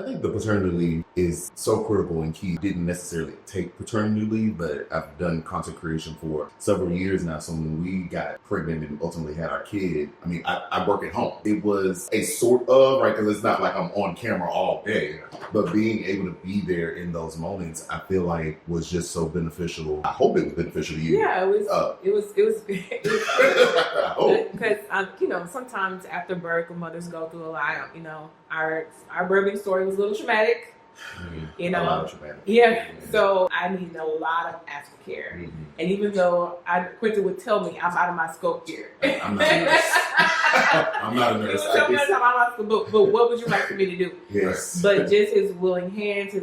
I think the paternity leave is so critical and key. I didn't necessarily take paternity leave, but I've done content creation for several years now. So when we got pregnant and ultimately had our kid, I work at home. It was a sort of, right, because it's not like I'm on camera all day, but being able to be there in those moments, I feel like was just so beneficial. I hope it was beneficial to you. Yeah, it was because sometimes after birth, mothers go through a lot. Our birthing story was a little traumatic. A lot of traumatic. Yeah. So I needed a lot of aftercare. Mm-hmm. And even though Quentin would tell me I'm out of my scope here. I'm not a nurse. I'm not a nurse. He would tell me I'm out of my scope, but what would you like for me to do? Yes. But just his willing hands, his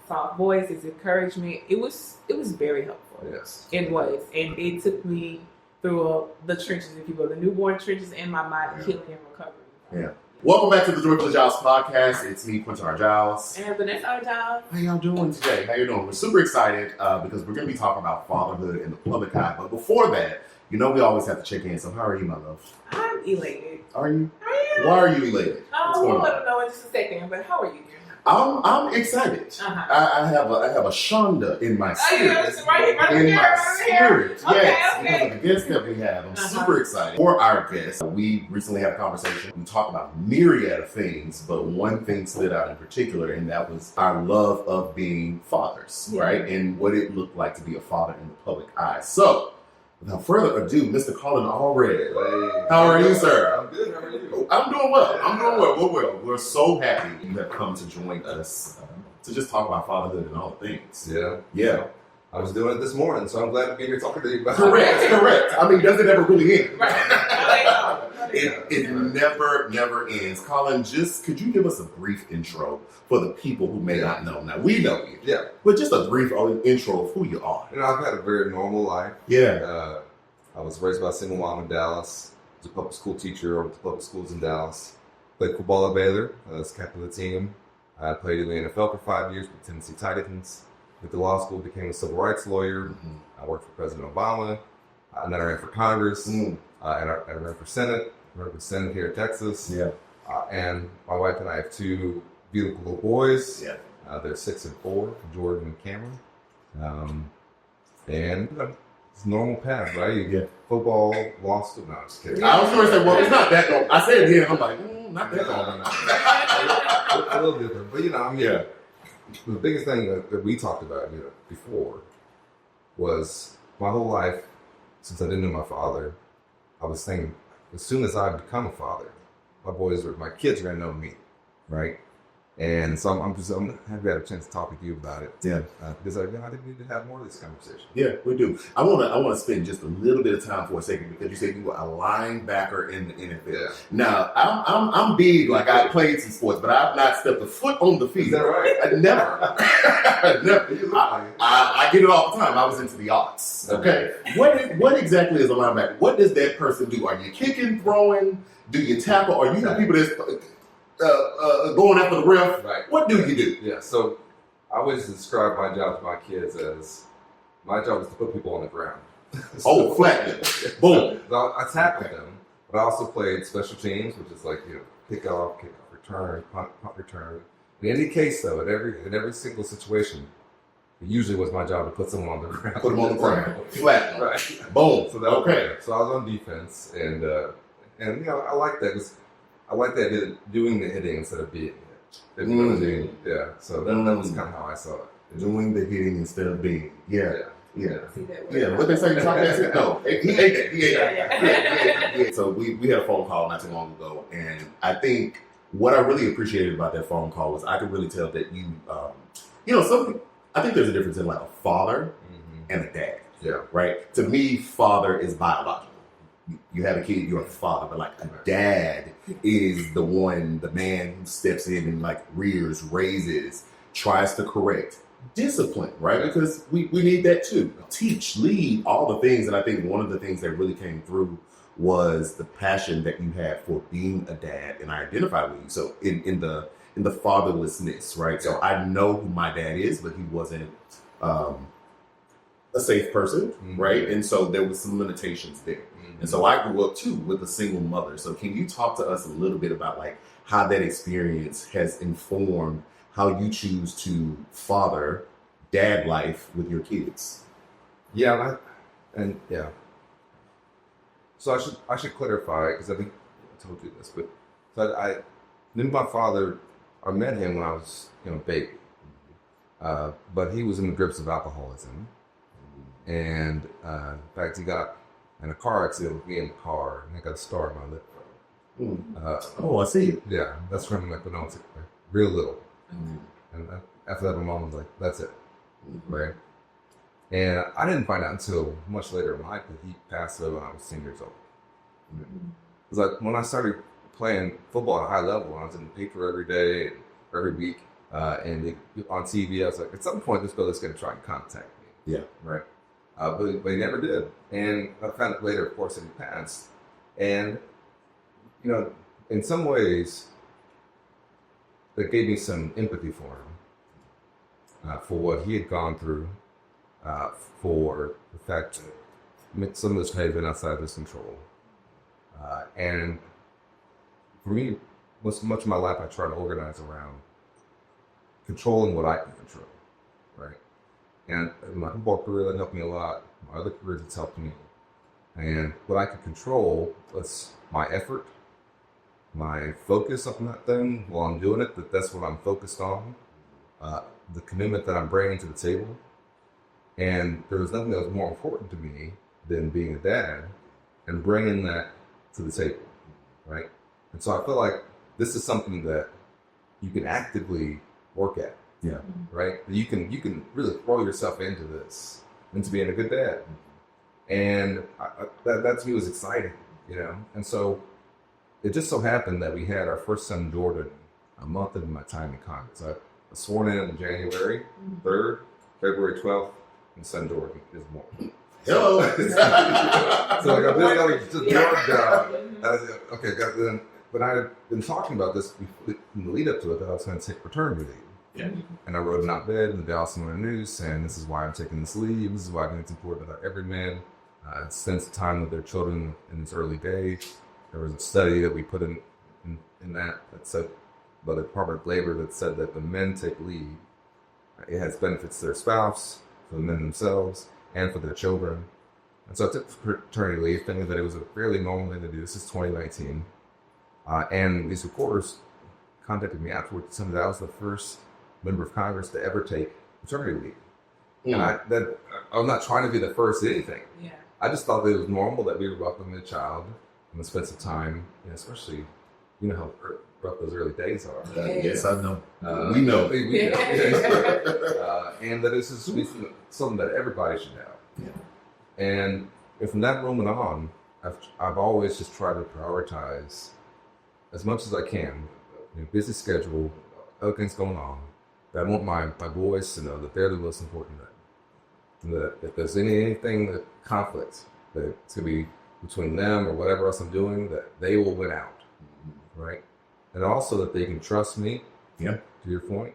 soft voice, his encouragement, it was very helpful. Yes. It was. And it took me through the trenches, if you will, the newborn trenches and my mind healing and recovery. Yeah. Welcome back to the Joyfully Jiles Podcast. It's me, Quentin and Jiles. And Vanessa Jiles. How y'all doing today? How you doing? We're super excited because we're going to be talking about fatherhood in the public eye. But before that, we always have to check in. So how are you, my love? I'm elated. Are you? I am. Why are you elated? We'll let them know in just a second. But how are you? I'm excited. Uh-huh. I have a Shonda in my spirit. Right in my spirit, okay, yes. okay. Because of the guests that we have, I'm super excited. For our guests, we recently had a conversation. We talked about myriad of things, but one thing stood out in particular, and that was our love of being fathers, right? And what it looked like to be a father in the public eye. So, without further ado, Mr. Colin Allred. Hey. How are you, sir? I'm good. How are you? I'm doing well. We're so happy you have come to join us to just talk about fatherhood and all the things. Yeah. I was doing it this morning, so I'm glad to be here talking to you about it. Correct. Does it ever really end? Right. It never ends. Colin, just could you give us a brief intro for the people who may not know? Now, we know you. Yeah. But just a brief intro of who you are. I've had a very normal life. Yeah. I was raised by a single mom in Dallas. I was a public school teacher over the public schools in Dallas. Played football at Baylor as captain of the team. I played in the NFL for 5 years with Tennessee Titans. Went to law school, became a civil rights lawyer. Mm-hmm. I worked for President Obama. And then I ran for Congress. And I ran for Senate. I ran for Senate here in Texas. Yeah. And my wife and I have two beautiful little boys. Yeah. They're 6 and 4, Jordan and Cameron. It's a normal path, right? You get football, law school. No, I'm just kidding. I was going to say, well, it's not that long. I said it here, and I'm like, not that long. A little different. But, the biggest thing that we talked about before was my whole life, since I didn't know my father, I was thinking, as soon as I become a father, my kids are going to know me, right? And so I'm happy to have a chance to talk with you about it. Yeah. Because I think we need to have more of this conversation. Yeah, we do. I want to spend just a little bit of time for a second because you said you were a linebacker in the NFL. Yeah. Now, I'm big, like I played some sports, but I've not stepped a foot on the field. Is that right? Never. I get it all the time. I was into the arts. Okay. What exactly is a linebacker? What does that person do? Are you kicking, throwing? Do you tackle? Are you the people that's going after the ref? Right. What do you do? Yeah, so I always describe my job to my kids as my job is to put people on the ground. Flatten. Boom. I tackled them, but I also played special teams, which is like kickoff, return, punt, return. In any case, though, in every single situation, it usually was my job to put someone on the ground. Put them on the ground. Flatten. Right. Boom. So so I was on defense, and I like that because I like that doing the hitting instead of being hit. Yeah. So that was kind of how I saw it. Doing the hitting instead of being. Yeah. Yeah. What they say? No, he ate that. Yeah. So we had a phone call not too long ago, and I think what I really appreciated about that phone call was I could really tell that you, I think there's a difference in like a father and a dad. Yeah. Right. To me, father is biological. You have a kid, you're a father, but like a dad is the man who steps in and like rears, raises, tries to correct, discipline, right? Because we need that too. Teach, lead, all the things. And I think one of the things that really came through was the passion that you had for being a dad, and I identified with you. So in the fatherlessness, right? So I know who my dad is, but he wasn't a safe person, right? And so there was some limitations there. And so I grew up too with a single mother. So can you talk to us a little bit about like how that experience has informed how you choose to father dad life with your kids. Yeah, yeah. So I should clarify, because I think I told you this, but so I knew my father. I met him when I was a baby, but he was in the grips of alcoholism, and in fact he got in a car accident with me in the car, and I got a star on my lip. Oh, I see. Yeah, that's from like when I was like, real little, and after that my mom was like, "That's it," right? And I didn't find out until much later in life that he passed away when I was 10 years old. Because like when I started playing football at a high level, I was in the paper every day, every week, and on TV, I was like, at some point this fella's going to try and contact me. Yeah. Right. But he never did. And I found out later, of course, that he passed. And, in some ways, that gave me some empathy for him, for what he had gone through, for the fact that some of this had been outside of his control. And for me, much of my life, I try to organize around controlling what I can control, right? And my football career, that helped me a lot. My other careers, it's helped me. And what I could control was my effort, my focus on that thing while I'm doing it, that's what I'm focused on, the commitment that I'm bringing to the table. And there was nothing that was more important to me than being a dad and bringing that to the table, right? And so I feel like this is something that you can actively work at, yeah, right? You can really throw yourself into this, into being a good dad, and that to me was exciting, And so it just so happened that we had our first son Jordan a month into my time in Congress. I was sworn in on January 3rd, February 12th, and son Jordan is born. Hello. So like I just worked out. Okay, but I had been talking about this in the lead up to it, that I was going to take paternity leave. Yeah. And I wrote an op-ed in the Dallas Morning News saying this is why I'm taking this leave. This is why I think it's important that every man spends time with their children in its early days. There was a study that we put in that said by the Department of Labor that said that when men take leave, it has benefits to their spouse, for the men themselves, and for their children. And so I took paternity leave, thinking that it was a fairly normal thing to do. This is 2019. And these reporters contacted me afterwards to tell me that I was the first member of Congress to ever take paternity leave. And I'm not trying to be the first anything. Yeah. I just thought that it was normal that we were welcoming a child and spend some time, especially, how rough those early days are. Yes, I know. We know. We know. And that this is something that everybody should have. Yeah. And from that moment on, I've always just tried to prioritize as much as I can, busy schedule, other things going on, that I want my boys to know that they're the most important thing. That if there's anything that conflicts that's going to be between them or whatever else I'm doing, that they will win out, right? And also that they can trust me, yeah, to your point,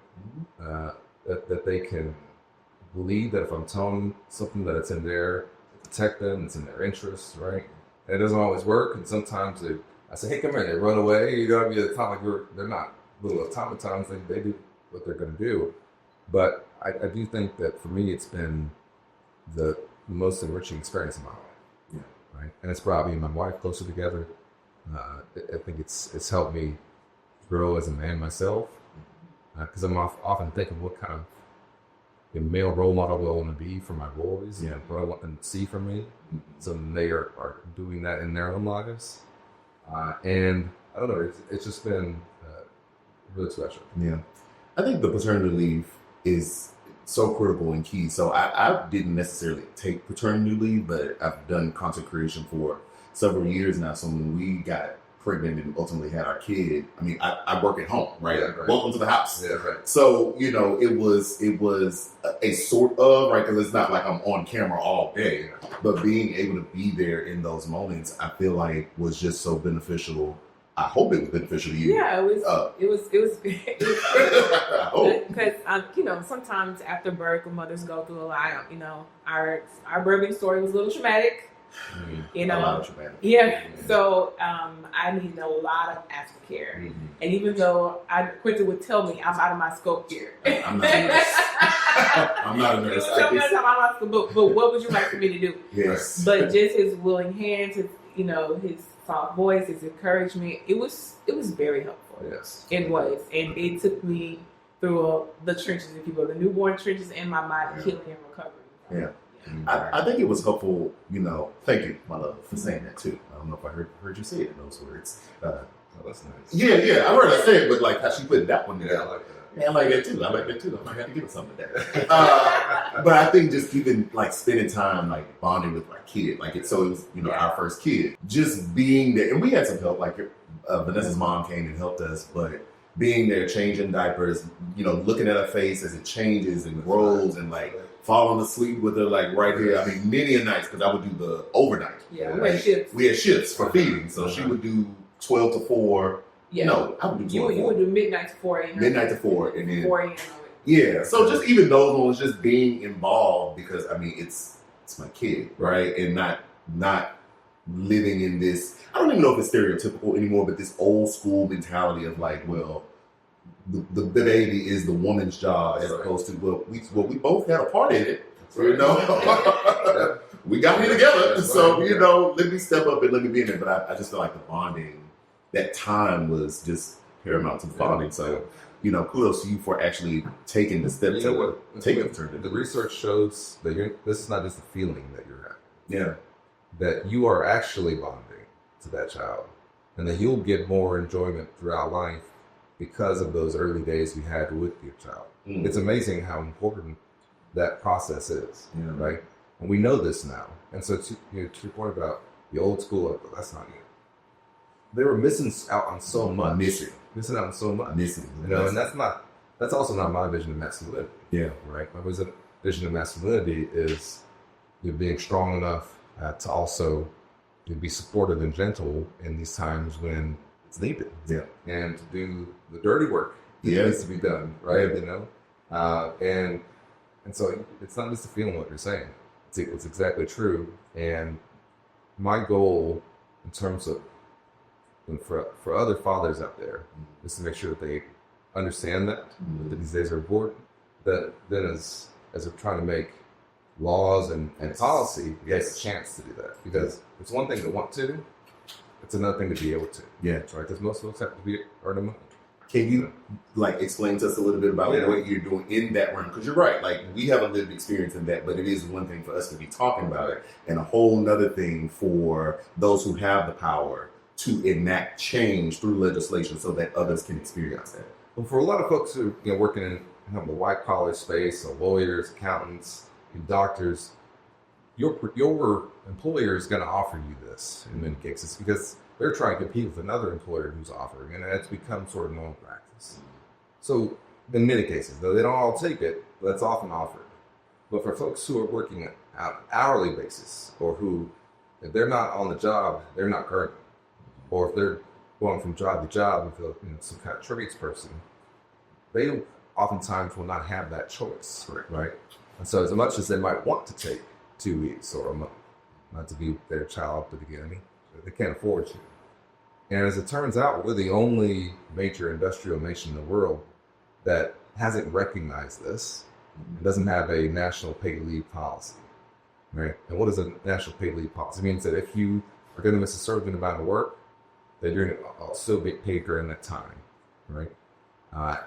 that they can believe that if I'm telling them something that it's in their, protect them, it's in their interests, right? And it doesn't always work, and sometimes I say, hey, come here, they run away, you gotta be like they're not little automatons, they do what they're gonna do. But I do think that for me, it's been the most enriching experience of my life. Yeah. Right? And it's brought me and my wife closer together. I think it's helped me grow as a man myself, because I'm often thinking what kind of male role model do I want to be for my boys, what I want them to see from me. So they are doing that in their own lives. And I don't know, it's just been really special. Yeah. I think the paternity leave is so critical and key. So I didn't necessarily take paternity leave, but I've done content creation for several years now. So when we got pregnant and ultimately had our kid, I work at home, right? Yeah, right. Welcome to the house. Yeah, right. So, it was a sort of, right? Because it's not like I'm on camera all day, but being able to be there in those moments, I feel like was just so beneficial. I hope it was beneficial to you. Yeah, it was because sometimes after birth, when mothers go through a lot. Our birthing story was a little traumatic. You A lot know, of shenanigans. yeah. So I need a lot of aftercare. And even though Quentin would tell me I'm out of my scope here. I'm not a nurse. I'm not a nurse. He would tell me I'm out of my scope, but what would you like for me to do? Yes. But just his willing hands, his soft voice, his encouragement, it was very helpful. Yes. It was. And it took me through the trenches, if you will, the newborn trenches in my mind, healing and recovery. Yeah. I think it was helpful, thank you, my love, for saying that too. I don't know if I heard you say it in those words. Oh, that's nice. Yeah, I heard her say it, but like how she put that one together. I like that. Yeah, I like that too. I might have to give it something to that. But I think just even like spending time like bonding with my kid, like it was our first kid, just being there, and we had some help. Like Vanessa's mom came and helped us, but being there, changing diapers, looking at her face as it changes and grows, and like falling asleep with her like right here. I mean, many a nights because I would do the overnight. Yeah, we had shifts. We had shifts for feeding, so she would do 12 to 4. Yeah. No, I would do 12 You to 4. would do midnight to 4 a.m. Midnight to 4, and then 4 a.m. Yeah, so just even those ones, just being involved because I mean it's my kid, right? And not living in this. I don't even know if it's stereotypical anymore, but this old school mentality of like, well, the baby is the woman's job as opposed to we both had a part in it, we got here together, so let me step up and let me be in it. But I just feel like the bonding, that time was just paramount to the bonding. So. Kudos to you for actually taking the step to take it. The research shows that this is not just a feeling that you're having. Yeah. That you are actually bonding to that child, and that you'll get more enjoyment throughout life because of those early days you had with your child. It's amazing how important that process is, right? And we know this now. And so to your point about the old school, that's not it. They were missing out on so much. Missing out on so much. And that's also not my vision of masculinity. Yeah. Right? My vision of masculinity is being strong enough to also be supportive and gentle in these times when it's needed. Yeah. And to do the dirty work that needs to be done, right? And so it's not just a feeling what you're saying. It's exactly true. And my goal in terms of for other fathers out there is to make sure that they understand that these days are important. That then as they're trying to make laws and policy, you have a chance to do that. Because it's one thing to want to, it's another thing to be able to. Yeah. Right? Because most folks have to be earning money. Can you explain to us a little bit about what you're doing in that realm? Because you're right, like we have a lived experience in that, but it is one thing for us to be talking about it, and a whole nother thing for those who have the power to enact change through legislation so that others can experience that. Well, for a lot of folks who are working in the white collar space, so lawyers, accountants, doctors, your employer is going to offer you this in many cases because they're trying to compete with another employer who's offering, and it's become sort of normal practice. So in many cases, though they don't all take it, that's often offered. But for folks who are working at an hourly basis, or who, if they're not on the job, they're not current, or if they're going from job to job, if they're some kind of trades person, they oftentimes will not have that choice, right? And so as much as they might want to take 2 weeks or a month, not to be their child at the beginning, they can't afford to. And as it turns out, we're the only major industrial nation in the world that hasn't recognized this. It doesn't have a national paid leave policy, right? And what is a national paid leave policy? It means that if you are going to miss a certain amount of work, that you're going to still get paid during that time, right?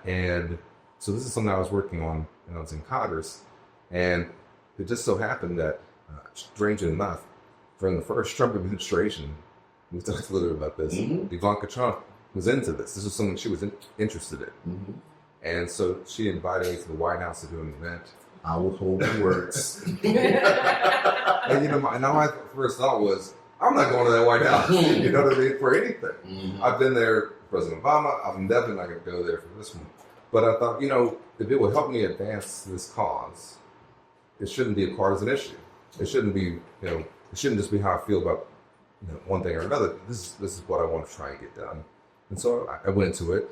And so this is something I was working on when I was in Congress, and it just so happened that, strangely enough, from the first Trump administration, we talked a little bit about this, Ivanka Trump was into this. This was something she was interested in. And so she invited me to the White House to do an event. I will hold my words. And my first thought was, I'm not going to that White House, you know what I mean, for anything. I've been there for President Obama. I'm definitely not going to go there for this one. But I thought, if it would help me advance this cause, it shouldn't be a partisan issue. It shouldn't be, it shouldn't just be how I feel about one thing or another. This is what I want to try and get done. And so I went to it,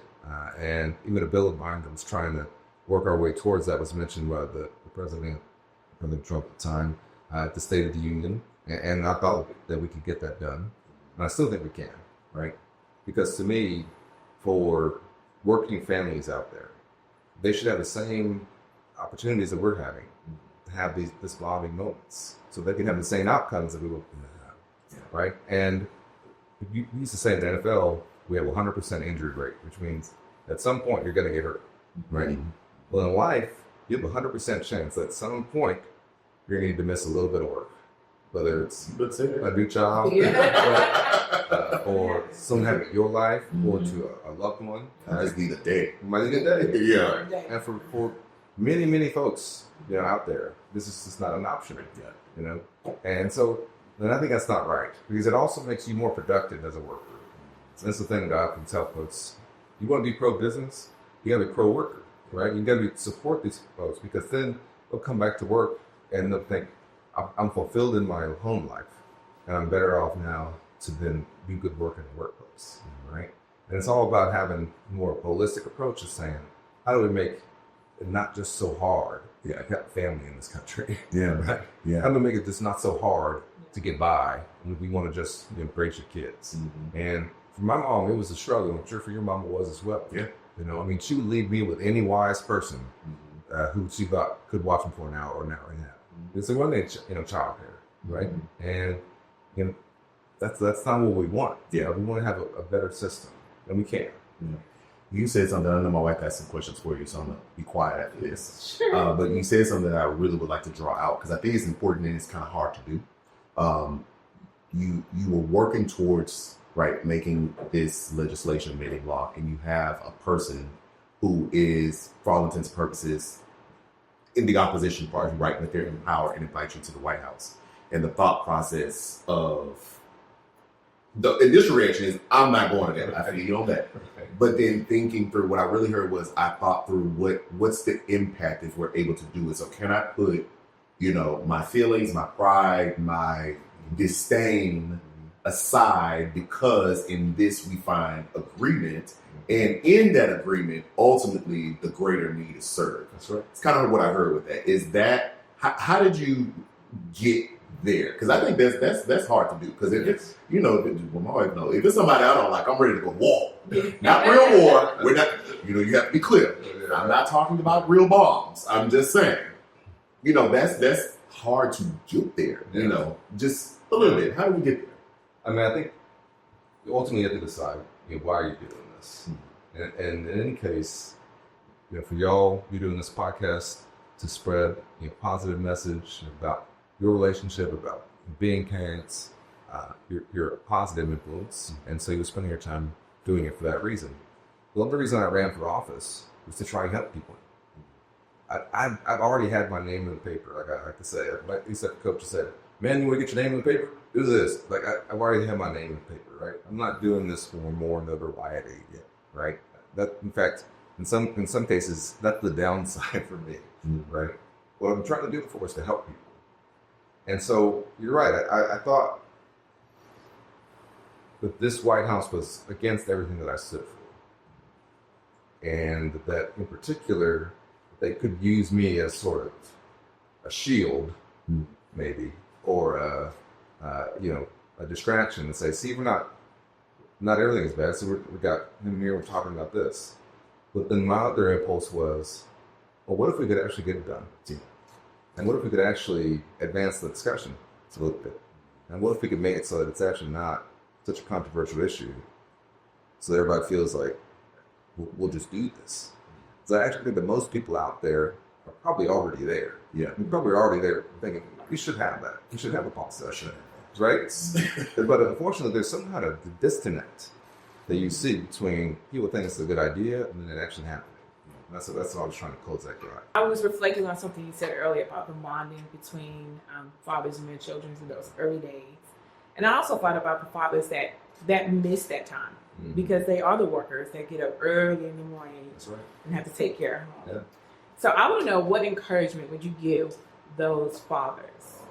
and even a bill of mine that was trying to work our way towards that was mentioned by the President Trump at the time, at the State of the Union. And I thought that we could get that done. And I still think we can, right? Because to me, for working families out there, they should have the same opportunities that we're having to have this bonding moments, so they can have the same outcomes that we will have, right? And we used to say in the NFL, we have a 100% injury rate, which means at some point you're going to get hurt, right? Mm-hmm. Well, in life, you have a 100% chance that at some point you're going to need to miss a little bit of work, whether it's a new child, or something happened in your life, or to a loved one. I just need a day. Might need a day. Yeah. And for many, many folks, out there, this is just not an option. And so, and I think that's not right, because it also makes you more productive as a worker. So that's the thing that I often tell folks: you want to be pro-business, you got to be pro-worker, right? You got to support these folks, because then they'll come back to work and they'll think, I'm fulfilled in my home life, and I'm better off now to then do good work in the workplace, right? And it's all about having more holistic approach of saying, how do we make it not just so hard? I got family in this country. Right? How do we make it just not so hard to get by? And we want to just raise your kids. Mm-hmm. And for my mom, it was a struggle. I'm sure for your mom it was as well. Yeah. She would leave me with any wise person who she thought could watch them for an hour or an hour and a half. It's a one day, child care, right? Mm-hmm. And that's not what we want. We want to have a better system, and we can. Yeah. You said something. I know my wife has some questions for you, so I'm gonna be quiet after this. Sure. But you said something that I really would like to draw out, because I think it's important and it's kind of hard to do. You were working towards making this legislation making law, and you have a person who is, for all intents and purposes, in the opposition party, right? That they're in power and invite you to the White House. And the thought process of the initial reaction is, I'm not going to that. I feel you on that. But then thinking through, what I really heard was, I thought through what's the impact if we're able to do it. So can I put, my feelings, my pride, my disdain aside, because in this we find agreement, and in that agreement, ultimately the greater need is served. That's right. It's kind of what I heard with that. Is that how did you get there? Because I think that's hard to do. Because if it's my wife knows, if it's somebody I don't like, I'm ready to go war. Not real war. We're not. You have to be clear. I'm not talking about real bombs. I'm just saying. That's hard to get there. Just a little bit. How do we get there? I think ultimately you have to decide why are you doing this. Mm-hmm. And in any case, for y'all, you're doing this podcast to spread a positive message about your relationship, about being parents. You're a positive influence, and so you're spending your time doing it for that reason. Well, the reason I ran for office was to try and help people. I've already had my name in the paper, like I like to say. Like the coach said, "Man, you want to get your name in the paper? Do this." Like I've already had my name in the paper, right? I'm not doing this for more notoriety yet, right? That, in fact, in some cases, that's the downside for me, right? What I'm trying to do for is to help people. And so you're right. I thought that this White House was against everything that I stood for, and that in particular, they could use me as sort of a shield, maybe, or a distraction, and say, "See, we're not everything is bad. So we got him here. We're talking about this." But then my other impulse was, well, what if we could actually get it done? And what if we could actually advance the discussion a little bit? And what if we could make it so that it's actually not such a controversial issue, so everybody feels like we'll just do this? So I actually think that most people out there are probably already there. Yeah, we're probably already there thinking we should have that. We should have a pulse session, right? But unfortunately, there's some kind of disconnect that you see between people think it's a good idea and then it actually happening. That's what I was trying to close that gap. I was reflecting on something you said earlier about the bonding between fathers and their children in those early days. And I also thought about the fathers that miss that time, because they are the workers that get up early in the morning. That's right. And have to take care of home. Yeah. So I want to know, what encouragement would you give those fathers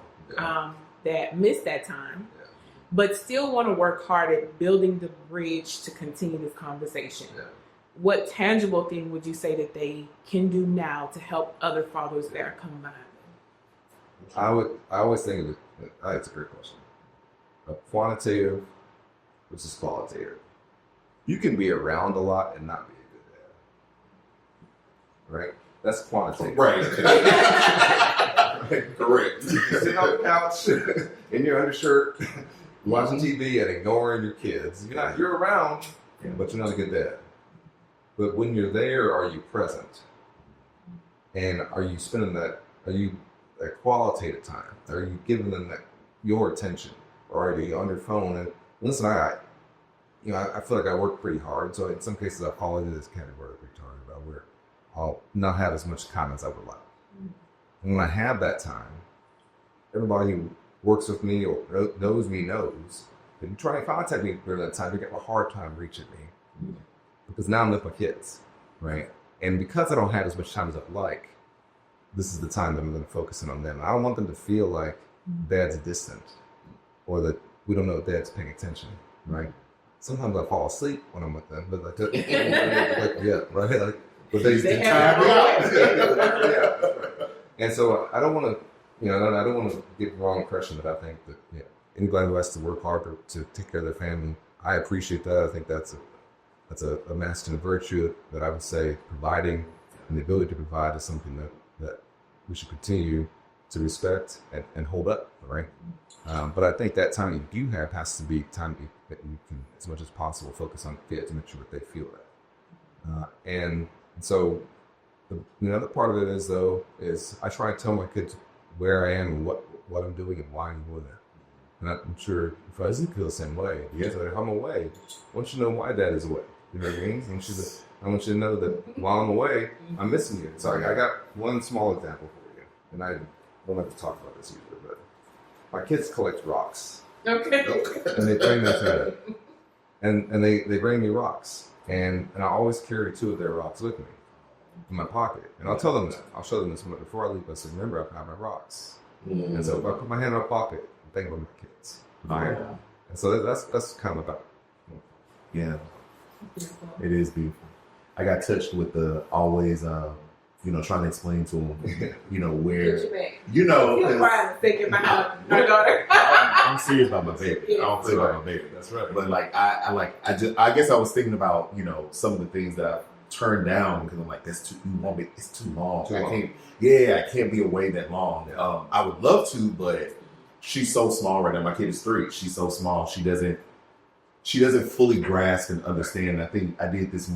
that miss that time, but still want to work hard at building the bridge to continue this conversation? Yeah. What tangible thing would you say that they can do now to help other fathers that are coming behind them? I always think of That's a great question. Quantitative versus qualitative. You can be around a lot and not be a good dad. Right? That's quantitative. Right. Correct. You sit on the couch in your undershirt, watching TV and ignoring your kids. You're around, but you're not a good dad. But when you're there, are you present? And are you spending that qualitative time? Are you giving them your attention? Or are you on your phone? And listen, I feel like I work pretty hard. So in some cases, I fall into this category of retarded, about where I'll not have as much time as I would like. And when I have that time, everybody who works with me or knows me knows that you try and contact me during that time, you get a hard time reaching me. Because now I'm with my kids, right? And because I don't have as much time as I'd like, this is the time that I'm going to focus in on them. I don't want them to feel like dad's distant or that we don't know if dad's paying attention, right? Sometimes I fall asleep when I'm with them, but but they time out. And so I don't want to, I don't want to get the wrong impression that I think that anybody who has to work hard to take care of their family, I appreciate that. I think that's a masculine virtue that I would say providing and the ability to provide is something that we should continue to respect and hold up, right? But I think that time you do have has to be time that you can, as much as possible, focus on the kids to make sure that they feel that. And so the other part of it is I try to tell my kids where I am and what I'm doing and why I'm doing it. And I'm sure if I doesn't feel the same way, if I'm away, I want you to know why dad is away. You know what I mean? I want you to know that while I'm away, I'm missing you. Sorry, I got one small example for you, and I don't have to talk about this usually, but my kids collect rocks. Okay. And they bring them to me. And they bring me rocks. And I always carry 2 of their rocks with me in my pocket. And I'll tell them that. I'll show them this before I leave. I said, remember, I have my rocks. And so if I put my hand in my pocket, I'm thinking about my kids. Yeah. And so that's kind of about it. Yeah. It is beautiful. I got touched with the always, trying to explain to them, where, thinking about my daughter. I'm serious about my baby. I don't play about my baby. That's right. But I guess I was thinking about, some of the things that I've turned down because I'm like, it's too long. I can't be away that long. Yeah. I would love to, but she's so small right now. My kid is 3. She's so small. She doesn't fully grasp and understand. I think I did this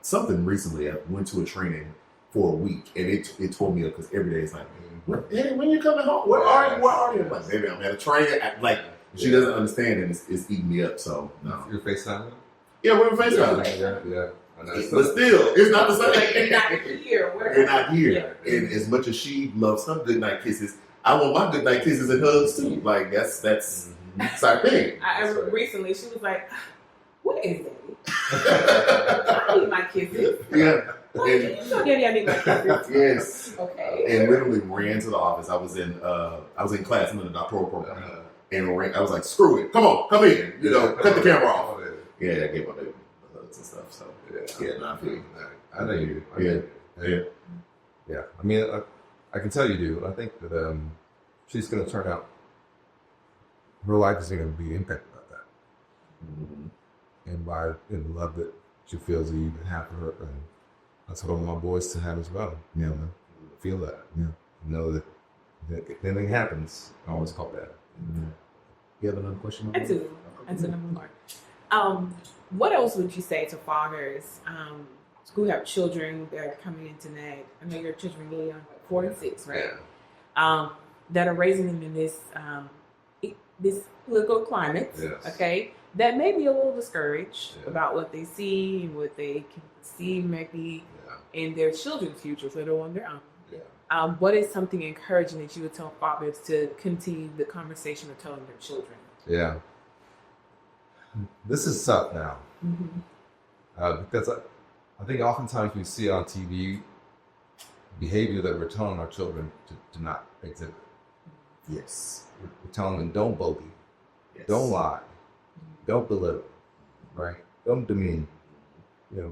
something recently. I went to a training for a week, and it tore me up because every day it's like, hey, when you coming home? Where are you? I'm like, baby, I'm at a training. She doesn't understand, and it's eating me up. So no. You're FaceTime? Yeah, we're FaceTime. Yeah. But still, it's not the same. They're not here. They're not here. Yeah. And as much as she loves some goodnight kisses, I want my goodnight kisses and hugs too. Like that's our thing. Recently, she was like, "What is that? I need my kisses." Yeah. Can you tell Daddy I need my kisses? Yes. Okay. And literally ran to the office. I was in class. I'm in the doctoral program, and I was like, "Screw it! Come in! Cut the camera off." Yeah, I gave my baby hugs and stuff. So I feel you. I know you do. Yeah. I mean, I can tell you do. I think that she's going to turn out. Her life is going to be impacted by that, and by the love that she feels that you can have for her, and that's what I want my boys to have as well. Yeah, feel that. Yeah, know that if anything happens, I always call Dad. You have another question? I do. That's another more. What else would you say to fathers who have children that are coming into that? I know your children are 4 and 6, right? Yeah. That are raising them in this political climate, okay? That may be a little discouraged about what they see and what they can see maybe in their children's future, so they're on their own. Yeah. What is something encouraging that you would tell fathers to continue the conversation of telling their children? Yeah. This is tough now. Because I think oftentimes we see on TV behavior that we're telling our children to not exhibit. Yes. We're telling them, don't bogey. Yes. Don't lie. Don't belittle. Right? Don't demean.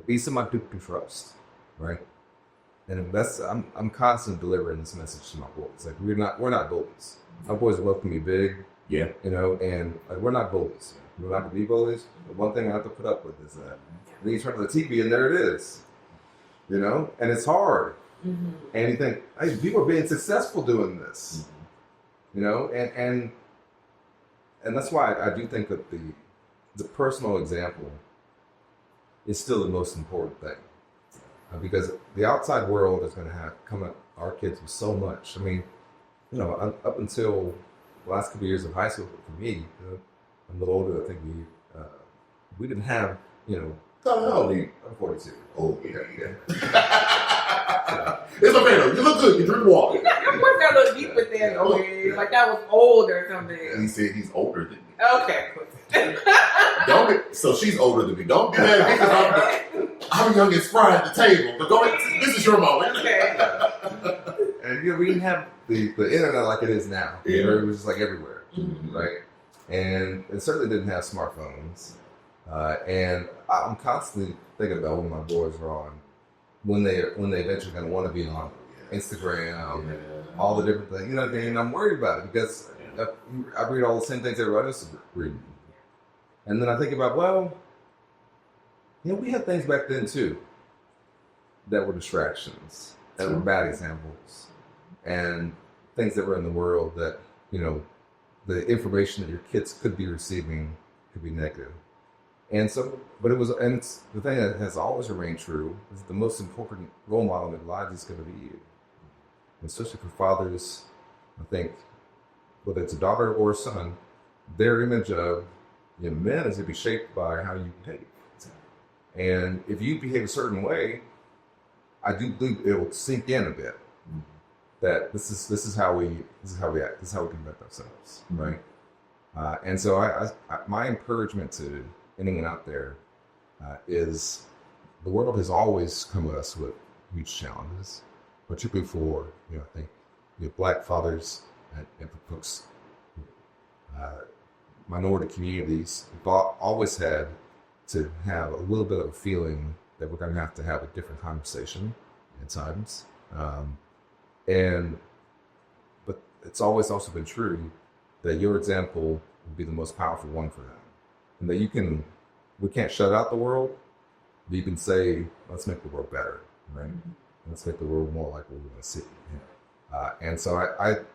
Be somebody to trust. Right? And I'm constantly delivering this message to my boys. Like we're not bullies. My boys love to be big. Yeah. And like, we're not bullies. We're not to be bullies. But one thing I have to put up with is that then you turn on the TV and there it is. And it's hard. Mm-hmm. And you think, hey, people are being successful doing this. Mm-hmm. And that's why I do think that the personal example is still the most important thing. Because the outside world is going to come at our kids with so much. I mean, up until the last couple of years of high school, for me, I'm a little older. I think we didn't have, How old are you? I'm 42. Oh, yeah. It's okay though. You look good. You drink water. Your voice got a little deep with that. Like that was old or something. He said he's older than me. Okay. So she's older than me. Don't be mad because I'm youngest fry at the table. But go ahead. This is your moment. Okay. And we didn't have the internet like it is now. Yeah. It was just like everywhere, mm-hmm. right? And it certainly didn't have smartphones. And I'm constantly thinking about when my boys are on, when they eventually going to want to be on Instagram, all the different things. And I'm worried about it because I read all the same things everybody else is reading. And then I think about, we had things back then too that were distractions, that were bad examples, and things that were in the world that, the information that your kids could be receiving could be negative. And so, it's the thing that has always remained true is the most important role model in their lives is going to be you. And especially for fathers, I think, whether it's a daughter or a son, their image of men is going to be shaped by how you behave. And if you behave a certain way, I do believe it will sink in a bit that this is how we act, this is how we conduct ourselves, right? And so I my encouragement to anyone out there is the world has always come at us with huge challenges, particularly for I think Black fathers and for folks, minority communities. We've always had to have a little bit of a feeling that we're going to have a different conversation at times, but it's always also been true that your example will be the most powerful one for them, and that we can't shut out the world, but you can say, let's make the world better, right? Let's make the world more like what we want to see. And so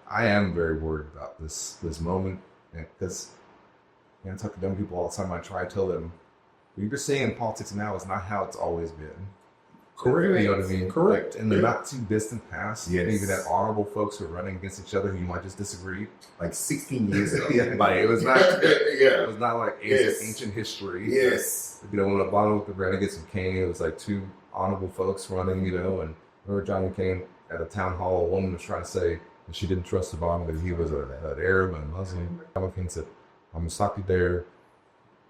I am very worried about this moment, because I talk to young people all the time. I try to tell them, what you're seeing in politics now is not how it's always been. Correct. You know what I mean? Correct. In the not too distant past, yes. Maybe that honorable folks who are running against each other who you might just disagree. Like 16 years ago. Like it was not. It was not like ancient history. Yes. When Obama ran against McCain, it was like two honorable folks running. And remember John McCain at a town hall, a woman was trying to say that she didn't trust Obama, that he was an Arab and Muslim. John McCain said, "I'm gonna stop you there.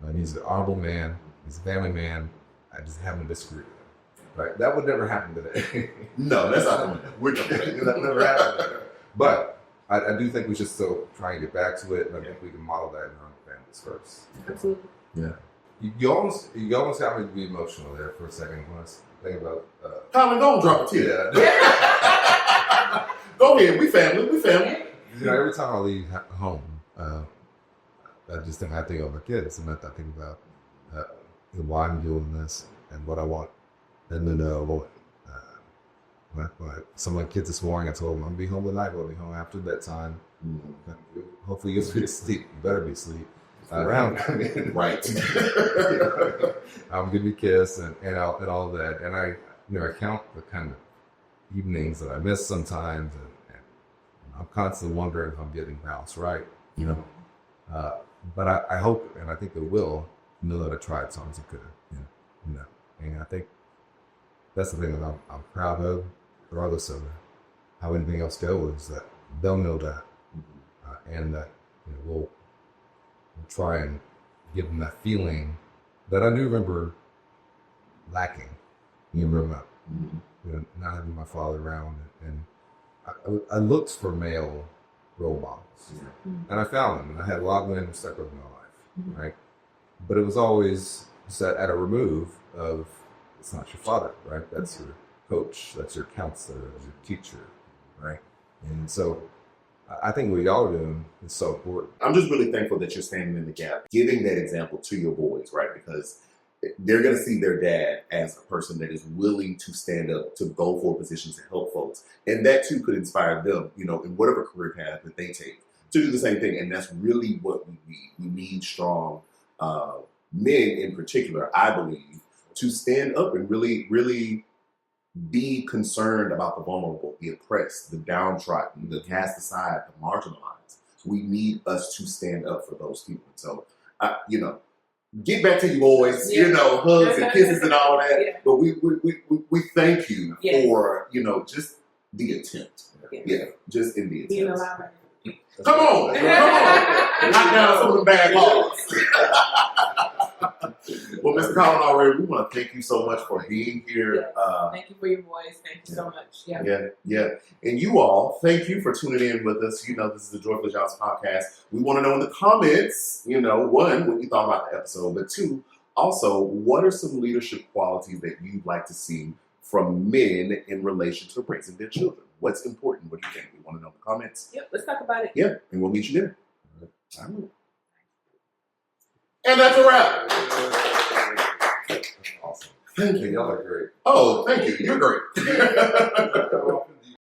And he's an honorable man. He's a family man. I just happen to disagree with him." Right? That would never happen today. No, that's not. We're not. That never happened. But I do think we should still try and get back to it, and I think we can model that in our own families first. Absolutely. Yeah. You almost got me to be emotional there for a second when I was thinking about. Colin, don't drop a tear. Go ahead. We family. Every time I leave home, I think of my kids, and I think about why I'm doing this and what I want them to know. When some of my kids this morning, I told them, I'm going to be home tonight, but I'll be home after bedtime. Mm-hmm. Hopefully you'll be asleep. You better be asleep. Around. Right. I'm going to be kissed and all that. And I count the kind of evenings that I miss sometimes. And I'm constantly wondering if I'm getting balance right, But I hope, and I think they will, know that I tried as hard as I could. And I think that's the thing that I'm proud of, regardless of how anything else goes, that they'll know that, and that we'll try and give them that feeling that I do remember lacking. Not having my father around, and I looked for male role models, and I found them, and I had a lot of men who stuck with me in my life, right? But it was always set at a remove of, it's not your father, right? That's your coach, that's your counselor, that's your teacher, right? And so I think what y'all are doing is so important. I'm just really thankful that you're standing in the gap, giving that example to your boys, right? Because they're going to see their dad as a person that is willing to stand up, to go for positions to help folks. And that too could inspire them, in whatever career path that they take, to do the same thing. And that's really what we need. We need strong men in particular, I believe, to stand up and really, really be concerned about the vulnerable, the oppressed, the downtrodden, the cast aside, the marginalized. We need us to stand up for those people. So, get back to you boys, hugs and kisses and all that. Yeah. But we thank you for, just the attempt. Yeah, just in the attempt. Come on. Knock down some of the bad laws. Well, Mr. Colin Allred, we want to thank you so much for being here. Yes. Thank you for your voice. Thank you so much. Yeah. And you all, thank you for tuning in with us. This is the Joyfully Jiles Podcast. We want to know in the comments, one, what you thought about the episode, but two, also, what are some leadership qualities that you'd like to see from men in relation to raising their children? What's important? What do you think? We want to know in the comments. Yep, let's talk about it. Yeah, and we'll meet you there. All right. And that's a wrap. Awesome. Thank you. Y'all are great. Oh, thank you. You're great.